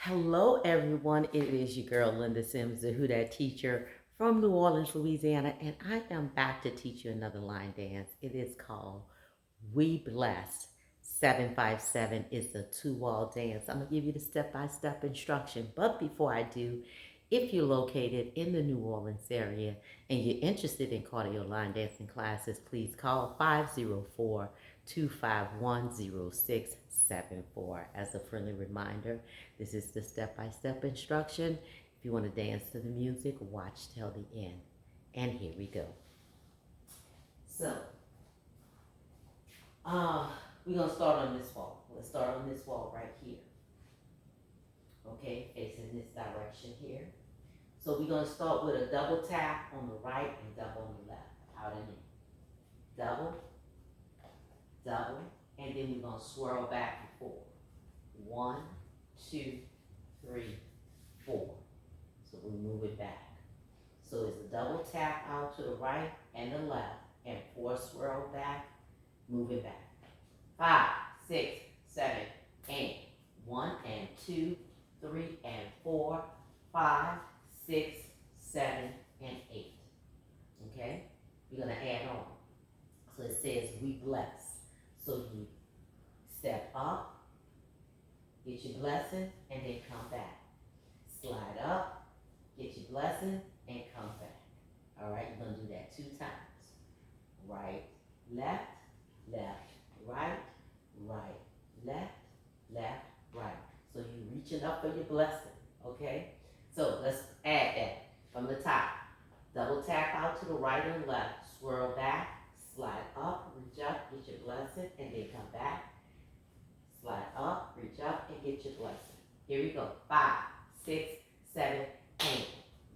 Hello, everyone. It is your girl, Linda Sims, the Who Dat teacher from New Orleans, Louisiana, and I am back to teach you another line dance. It is called We Bless 757. It's a two-wall dance. I'm going to give you the step-by-step instruction. But before I do, if you're located in the New Orleans area and you're interested in cardio line dancing classes, please call 504-251-0674. As a friendly reminder, this is the step-by-step instruction. If you want to dance to the music, watch till the end. And here we go. So, uh, we're going to start on this wall. Let's start on this wall right here. Okay, facing this direction here. So we're going to start with a double tap on the right and double on the left. Out and in. Double, double, and then we're going to swirl back and forth. 1, 2, 3, 4. So we move it back. So it's a double tap out to the right and the left, and 4 swirl back, move it back. 5, 6, 7, 8. 1 and 2, 3 and 4, 5, 6, 7, and 8. Okay? We're going to add on. So it says we bless. So you step up, get your blessing, and then come back. Slide up, get your blessing, and come back. All right, you're going to do that 2 times. Right, left, left, right, right, left, left, right. So you're reaching up for your blessing, okay? So let's add that from the top. Double tap out to the right and left, swirl back, slide up, reach up, get your blessing, and then come back. Slide up, reach up, and get your blessing. Here we go. 5, 6, 7, 8.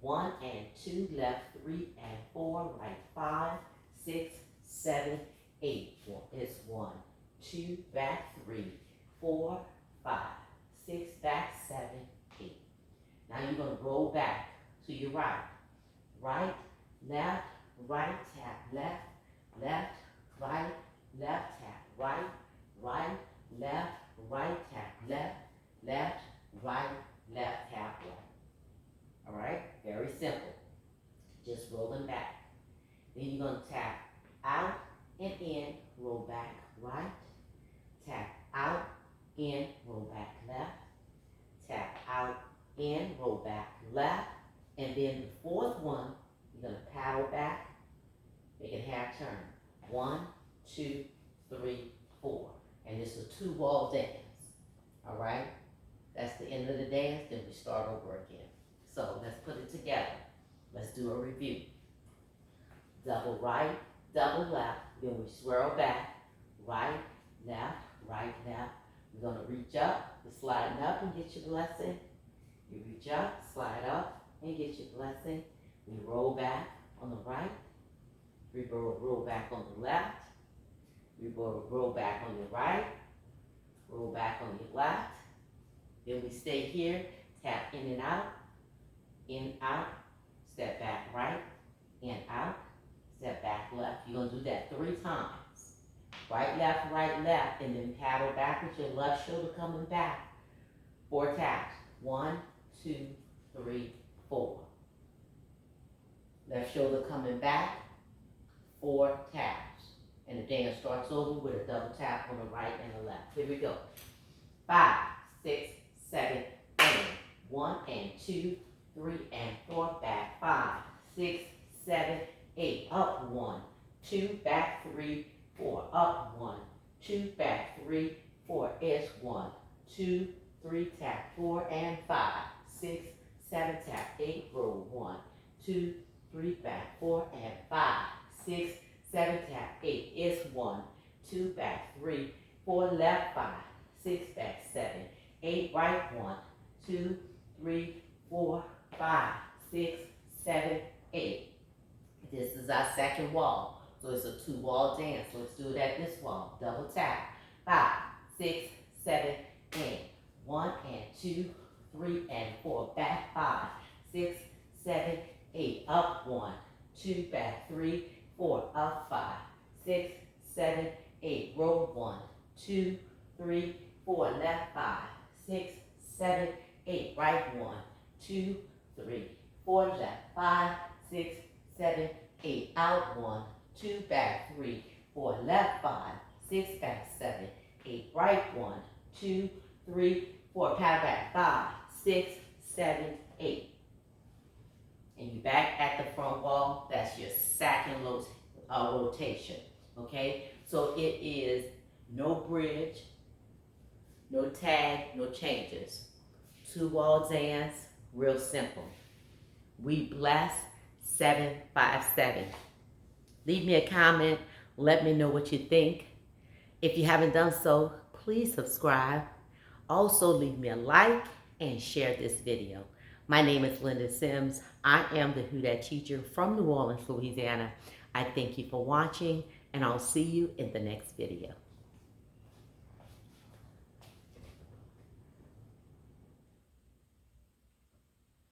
1 and 2, left, 3 and 4, right, 5, 6, 7, 8. It's 1, 2, back, 3, 4, 5, 6, back, 7, 8. Now you're going to roll back to your right. Right, left, right, tap, left, left, right, left, tap, right, right, left, right, tap, left, left, right, left, tap, right. All right, very simple. Just rolling back. Then you're going to tap out and in, roll back right, tap out, in, roll back left, tap out, in, roll back left, and then the fourth one, you're going to paddle back, make it half turn. 1, 2, 3, 4. And it's a 2-wall dance. All right? That's the end of the dance, then we start over again. So let's put it together. Let's do a review. Double right, double left, then we swirl back, right, left, right, left. We're going to reach up, we're sliding up and get your blessing. You reach up, slide up, and get your blessing. We roll back on the right. We roll back on the left. We roll back on your right. Roll back on your left. Then we stay here. Tap in, out, step back right, in, out, step back left. You're going to do that 3 times. Right, left, and then paddle back with your left shoulder coming back. 4 taps. 1, 2, 3, 4. Left shoulder coming back, 4 taps. And the dance starts over with a double tap on the right and the left. Here we go. 5, 6, 7, 8. 1 and 2, 3 and 4, back 5, 6, 7, 8. Up 1, 2, back 3, 4. Up 1, 2, back 3, 4. It's 1, 2, 3, tap 4 and 5, 6, 7, tap 8, roll 1, 2, 3, back 4 and 5, 6, 7, tap 8. It's 1, 2, back 3, 4, left 5, 6, back 7, 8, right 1, 2, 3, 4, 5, 6, 7, 8. This is our second wall. So it's a 2-wall dance. So let's do it at this wall. Double tap. 5, 6, 7, 8. 1 and 2, 3 and 4. Back 5, 6, 7, 8. Up 1, 2, back 3, 4. Up 5, 6, 7, 8. Roll 1, 2, 3, 4. Left 5, 6, 7, 8, right, 1, 2, 3, 4, left, 5, 6, 7, 8, out, 1, 2, back, 3, 4, left, 5, 6, back, 7, 8, right, 1, 2, 3, 4, pat back, 5, 6, 7, 8. And you back at the front wall, that's your second rotation, okay? So it is no bridge, no tag, no changes. 2 wall dance, real simple. We bless 757. Leave me a comment, let me know what you think. If you haven't done so, please subscribe. Also leave me a like and share this video. My name is Linda Sims. I am the Who Dat teacher from New Orleans, Louisiana. I thank you for watching, and I'll see you in the next video.